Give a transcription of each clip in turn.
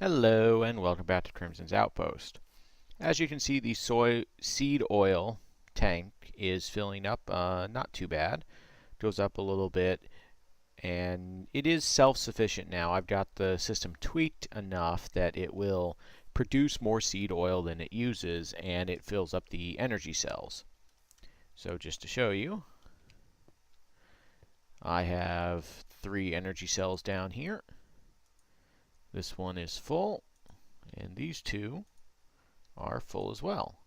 Hello and welcome back to Crimson's Outpost. As you can see, the soy seed oil tank is filling up, not too bad. Goes up a little bit, and it is self-sufficient now. I've got the system tweaked enough that it will produce more seed oil than it uses, and it fills up the energy cells. So just to show you, I have 3 energy cells down here. This one is full, and these 2 are full as well.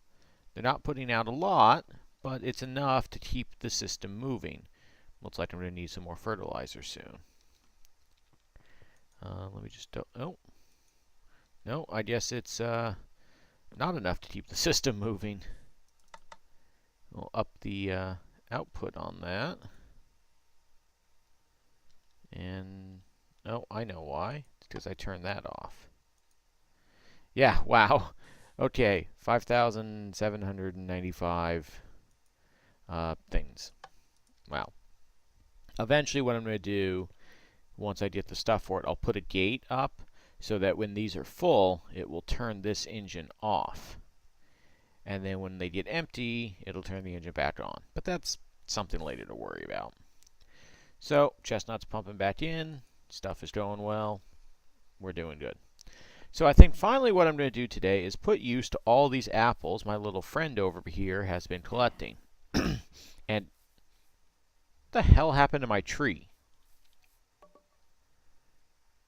They're not putting out a lot, but it's enough to keep the system moving. Looks like I'm going to need some more fertilizer soon. Let me just, oh, no, I guess it's not enough to keep the system moving. We'll up the output on that. And, oh, I know why. It's because I turned that off. Yeah, wow. Okay, 5,795 things. Wow. Eventually what I'm going to do, once I get the stuff for it, I'll put a gate up so that when these are full, it will turn this engine off. And then when they get empty, it'll turn the engine back on. But that's something later to worry about. So, chestnut's pumping back in. Stuff is going well. We're doing good. So I think finally what I'm going to do today is put use to all these apples my little friend over here has been collecting. And what the hell happened to my tree?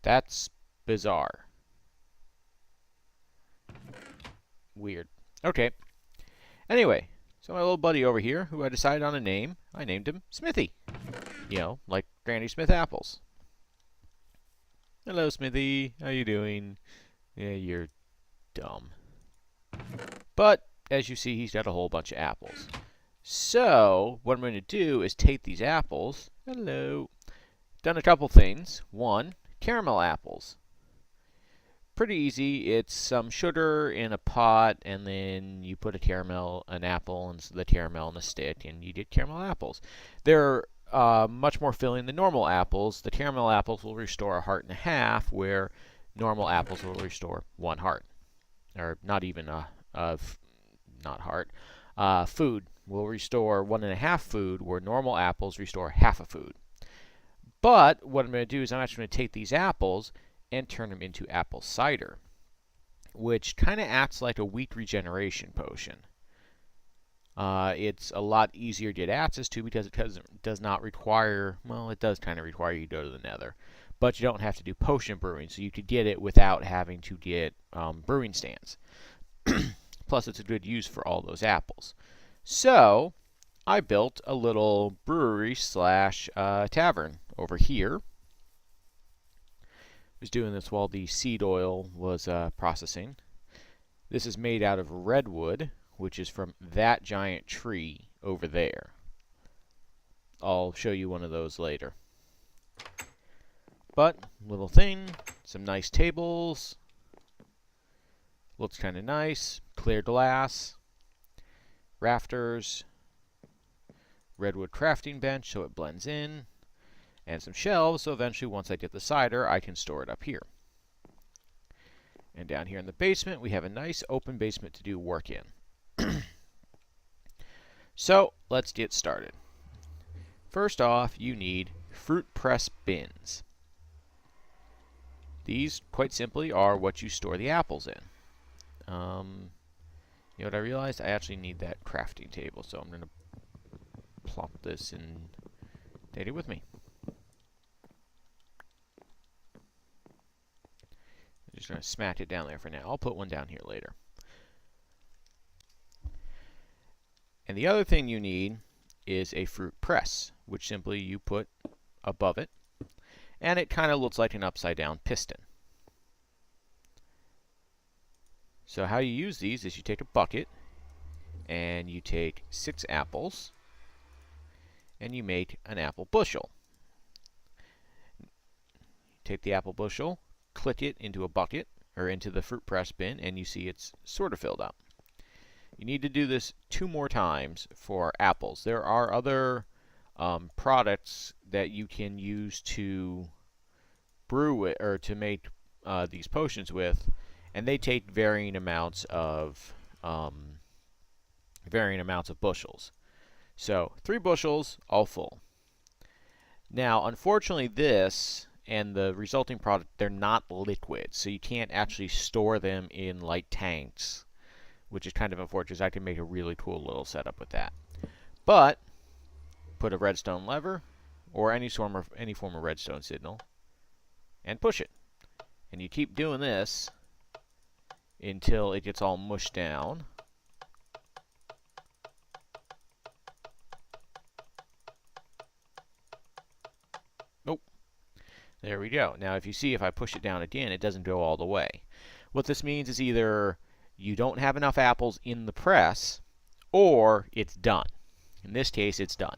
That's bizarre. Weird. Okay. Anyway, so my little buddy over here, who I decided on a name, I named him Smithy. You know, like Granny Smith apples. Hello, Smithy. How you doing? Yeah, you're dumb. But, as you see, he's got a whole bunch of apples. So, what I'm going to do is take these apples. Hello. Done a couple things. One, caramel apples. Pretty easy. It's some sugar in a pot, and then you put an apple, and the caramel in a stick, and you get caramel apples. They're much more filling than normal apples. The caramel apples will restore 1.5 hearts, where normal apples will restore 1 heart. Or not even not heart. Food will restore 1.5 food, where normal apples restore half a food. But what I'm going to do is I'm actually going to take these apples and turn them into apple cider, which kind of acts like a wheat regeneration potion. It's a lot easier to get access to because it does not require, well, it does kind of require you to go to the nether, but you don't have to do potion brewing, so you could get it without having to get brewing stands. Plus, it's a good use for all those apples. So, I built a little brewery slash tavern over here. I was doing this while the seed oil was processing. This is made out of redwood, which is from that giant tree over there. I'll show you one of those later. But, little thing, some nice tables. Looks kind of nice. Clear glass. Rafters. Redwood crafting bench so it blends in. And some shelves so eventually once I get the cider I can store it up here. And down here in the basement we have a nice open basement to do work in. So, let's get started. First off, you need fruit press bins. These, quite simply, are what you store the apples in. You know what I realized? I actually need that crafting table, so I'm going to plop this in. Take it with me. I'm just going to smack it down there for now. I'll put one down here later. And the other thing you need is a fruit press, which simply you put above it, and it kind of looks like an upside down piston. So how you use these is you take a bucket, and you take 6 apples, and you make an apple bushel. You take the apple bushel, click it into a bucket, or into the fruit press bin, and you see it's sort of filled up. You need to do this 2 more times for apples. There are other products that you can use to brew it or to make these potions with, and they take varying amounts of bushels. So 3 bushels, all full. Now, unfortunately, this and the resulting product, they're not liquid, so you can't actually store them in light tanks, which is kind of unfortunate. I can make a really cool little setup with that. But put a redstone lever or any form of redstone signal and push it. And you keep doing this until it gets all mushed down. Nope. There we go. Now if you see, if I push it down again, it doesn't go all the way. What this means is either you don't have enough apples in the press, or it's done. In this case, it's done.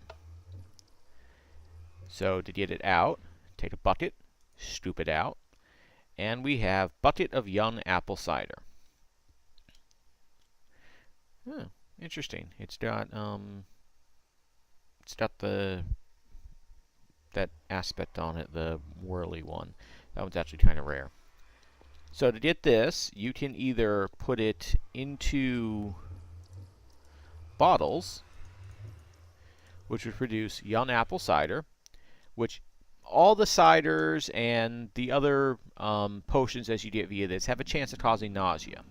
So to get it out, take a bucket, scoop it out, and we have bucket of young apple cider. Oh, interesting. It's got that aspect on it, the whirly one. That one's actually kind of rare. So to get this, you can either put it into bottles, which would produce young apple cider, which all the ciders and the other potions as you get via this have a chance of causing nausea.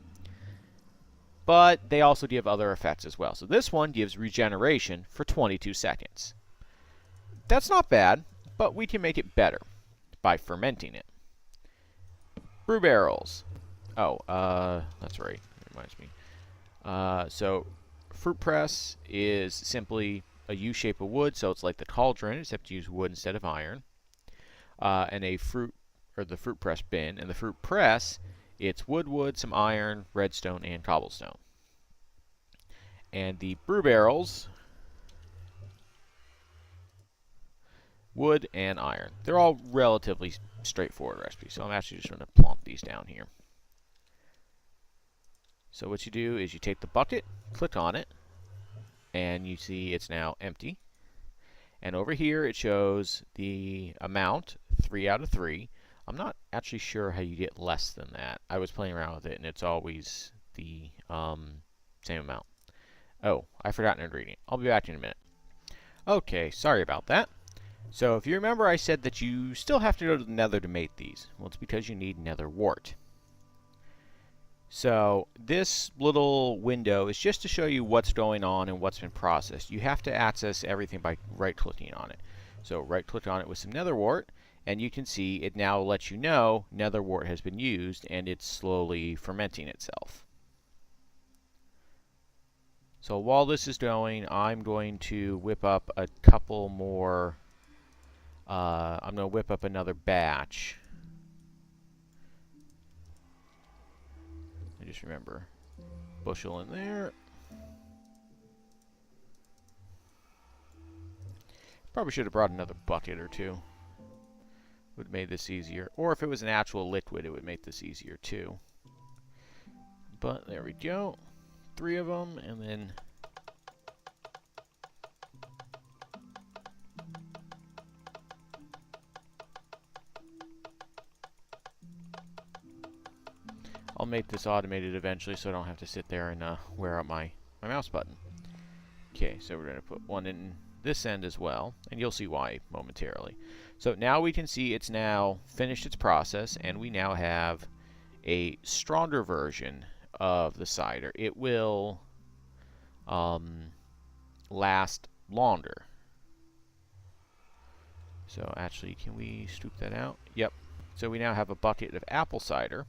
But they also give other effects as well. So this one gives regeneration for 22 seconds. That's not bad, but we can make it better by fermenting it. Brew barrels. Oh, that's right. It reminds me. So fruit press is simply a U shape of wood, so it's like the cauldron, except you use wood instead of iron. And the fruit press bin. And the fruit press, it's wood, some iron, redstone, and cobblestone. And the brew barrels, wood and iron. They're all relatively straightforward recipes, so I'm actually just going to plonk these down here. So what you do is you take the bucket, click on it, and you see it's now empty. And over here it shows the amount, 3 out of 3. I'm not actually sure how you get less than that. I was playing around with it, and it's always the same amount. Oh, I forgot an ingredient. I'll be back in a minute. Okay, sorry about that. So if you remember, I said that you still have to go to the nether to make these. Well, it's because you need nether wart. So this little window is just to show you what's going on and what's been processed. You have to access everything by right-clicking on it. So right-click on it with some nether wart, and you can see it now lets you know nether wart has been used, and it's slowly fermenting itself. So while this is going, I'm going to whip up a couple more. I'm going to whip up another batch. I just remember, bushel in there. Probably should have brought another bucket or two. Would have made this easier. Or if it was an actual liquid, it would make this easier too. But there we go. 3 of them, and then I'll make this automated eventually, so I don't have to sit there and wear out my mouse button. Okay, so we're going to put one in this end as well, and you'll see why momentarily. So now we can see it's now finished its process, and we now have a stronger version of the cider. It will last longer. So actually, can we scoop that out? Yep. So we now have a bucket of apple cider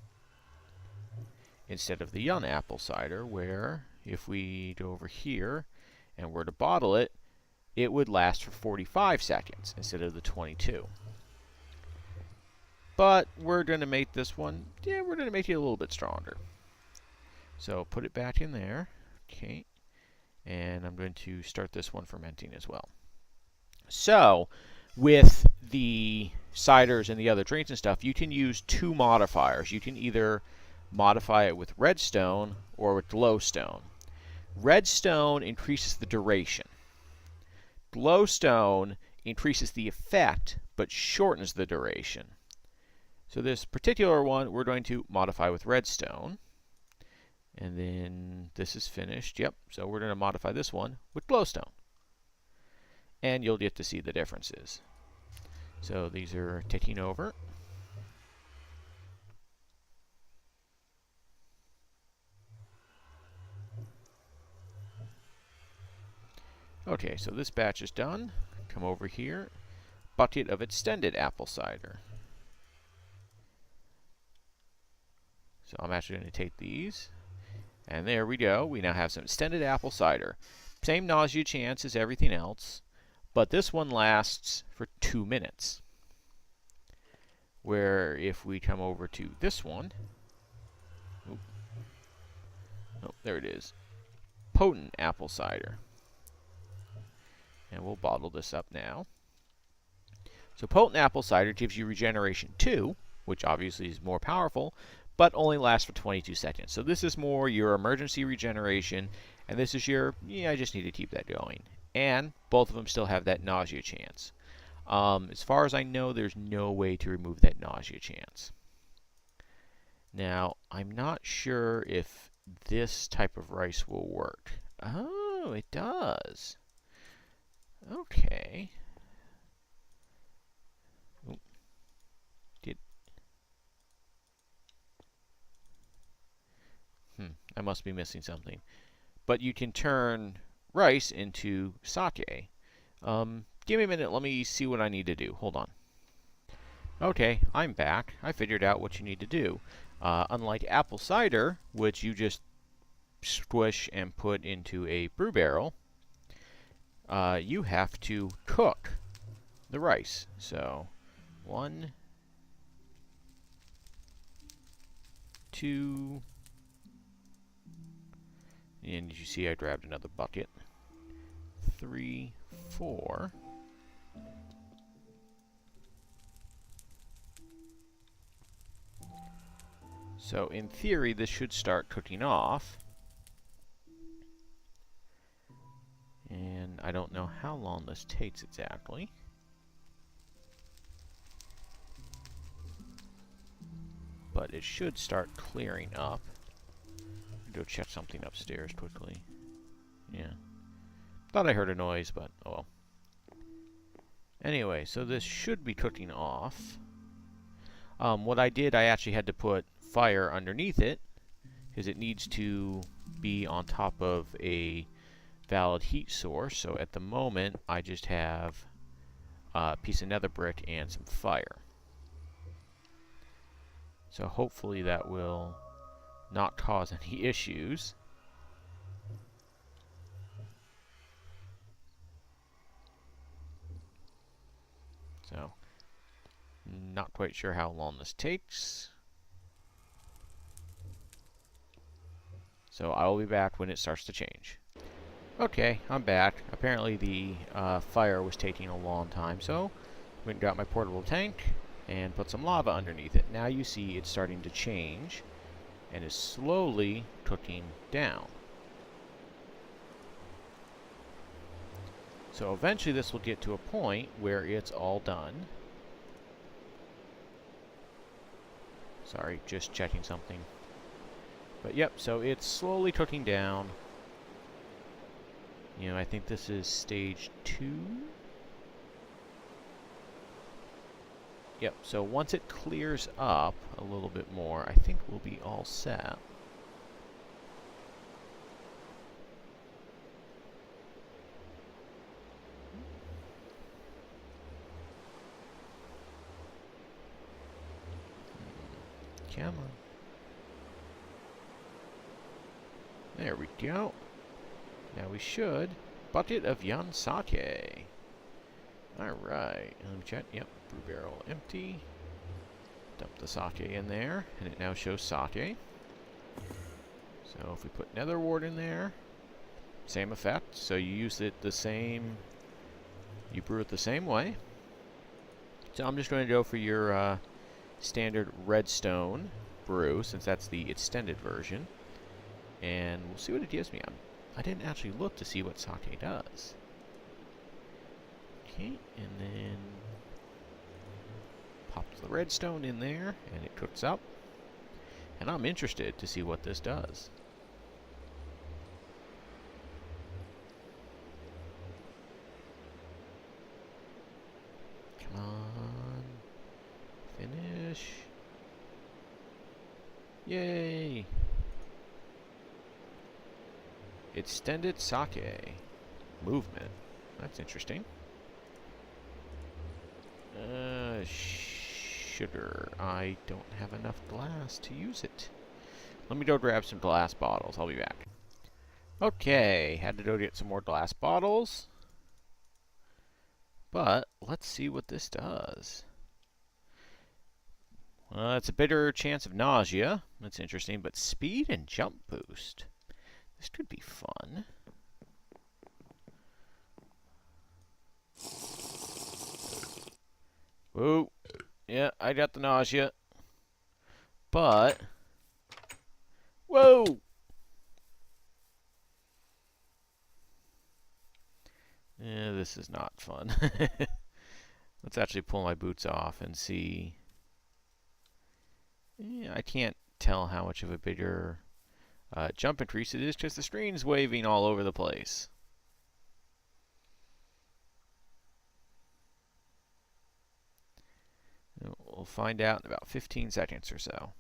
instead of the young apple cider, where if we go over here and were to bottle it, it would last for 45 seconds instead of the 22. But we're going to make this one, yeah, we're going to make it a little bit stronger. So put it back in there. Okay. And I'm going to start this one fermenting as well. So with the ciders and the other drinks and stuff, you can use 2 modifiers. You can either modify it with redstone or with glowstone. Redstone increases the duration. Glowstone increases the effect but shortens the duration. So this particular one we're going to modify with redstone. And then this is finished. Yep, so we're going to modify this one with glowstone. And you'll get to see the differences. So these are ticking over. Okay, so this batch is done. Come over here. Bucket of extended apple cider. So I'm actually going to take these. And there we go. We now have some extended apple cider. Same nausea chance as everything else, but this one lasts for 2 minutes. Where if we come over to this one, oh, there it is, potent apple cider. And we'll bottle this up now. So potent apple cider gives you regeneration 2, which obviously is more powerful, but only lasts for 22 seconds. So this is more your emergency regeneration, and this is your, yeah, I just need to keep that going. And both of them still have that nausea chance. As far as I know, there's no way to remove that nausea chance. Now, I'm not sure if this type of rice will work. Oh, it does. Okay. I must be missing something. But you can turn rice into sake. Give me a minute. Let me see what I need to do. Hold on. Okay, I'm back. I figured out what you need to do. Unlike apple cider, which you just squish and put into a brew barrel, you have to cook the rice. So, 1, 2, and as you see, I grabbed another bucket. 3, 4. So in theory, this should start cooking off. And I don't know how long this takes exactly. But it should start clearing up. Go check something upstairs quickly. Yeah. Thought I heard a noise, but oh well. Anyway, so this should be cooking off. What I did, I actually had to put fire underneath it, because it needs to be on top of a valid heat source. So at the moment, I just have a piece of nether brick and some fire. So hopefully that will not cause any issues. So, not quite sure how long this takes. So I will be back when it starts to change. Okay, I'm back. Apparently the fire was taking a long time, so I went and got my portable tank and put some lava underneath it. Now you see it's starting to change and is slowly cooking down. So eventually this will get to a point where it's all done. Sorry, just checking something. But yep, so it's slowly cooking down. You know, I think this is stage 2. Yep, so once it clears up a little bit more, I think we'll be all set. Come on. There we go. Now we should. Bucket of Yan Sake. Alright. Let me check. Yep. Brew barrel empty. Dump the sake in there. And it now shows sake. So if we put nether wart in there, same effect. So you use it the same. You brew it the same way. So I'm just going to go for your standard redstone brew, since that's the extended version. And we'll see what it gives me. I didn't actually look to see what sake does. Okay, and then Pops the redstone in there, and it cooks up. And I'm interested to see what this does. Come on. Finish. Yay! Extended sake. Movement. That's interesting. Sugar. I don't have enough glass to use it. Let me go grab some glass bottles. I'll be back. Okay, had to go get some more glass bottles. But let's see what this does. It's a bitter chance of nausea. That's interesting. But speed and jump boost. This could be fun. Whoa. Yeah, I got the nausea. But... Whoa! Yeah, this is not fun. Let's actually pull my boots off and see. Yeah, I can't tell how much of a bigger jump increase it is because the screen's waving all over the place. We'll find out in about 15 seconds or so.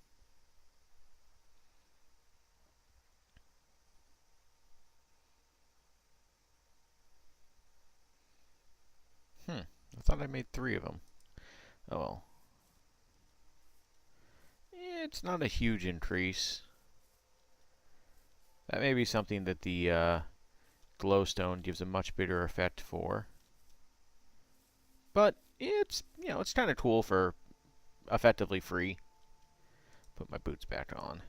I thought I made 3 of them. Oh well. It's not a huge increase. That may be something that the glowstone gives a much bigger effect for. But it's, you know, it's kind of cool for effectively free. Put my boots back on.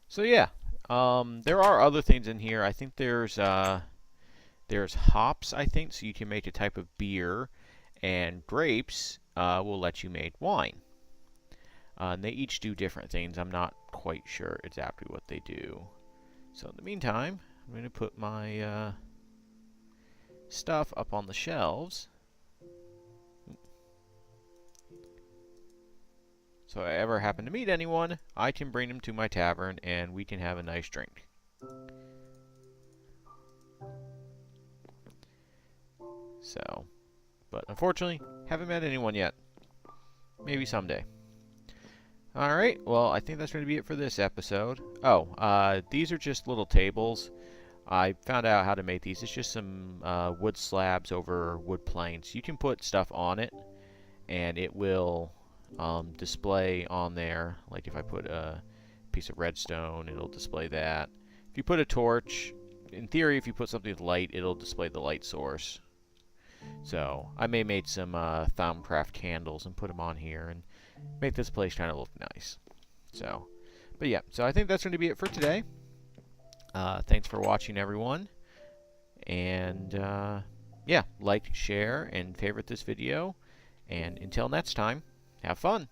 So yeah, there are other things in here. I think there's hops, I think, so you can make a type of beer, and grapes will let you make wine. And they each do different things. I'm not quite sure exactly what they do. So in the meantime, I'm going to put my stuff up on the shelves. So if I ever happen to meet anyone, I can bring them to my tavern and we can have a nice drink. So, but unfortunately, haven't met anyone yet. Maybe someday. Alright, well, I think that's going to be it for this episode. Oh, these are just little tables. I found out how to make these. It's just some wood slabs over wood planks. You can put stuff on it, and it will display on there. Like if I put a piece of redstone, it'll display that. If you put a torch, in theory, if you put something with light, it'll display the light source. So, I may make some Thaumcraft candles and put them on here and make this place kind of look nice. So, but yeah, so I think that's going to be it for today. Thanks for watching, everyone. And, yeah, like, share, and favorite this video. And until next time, have fun.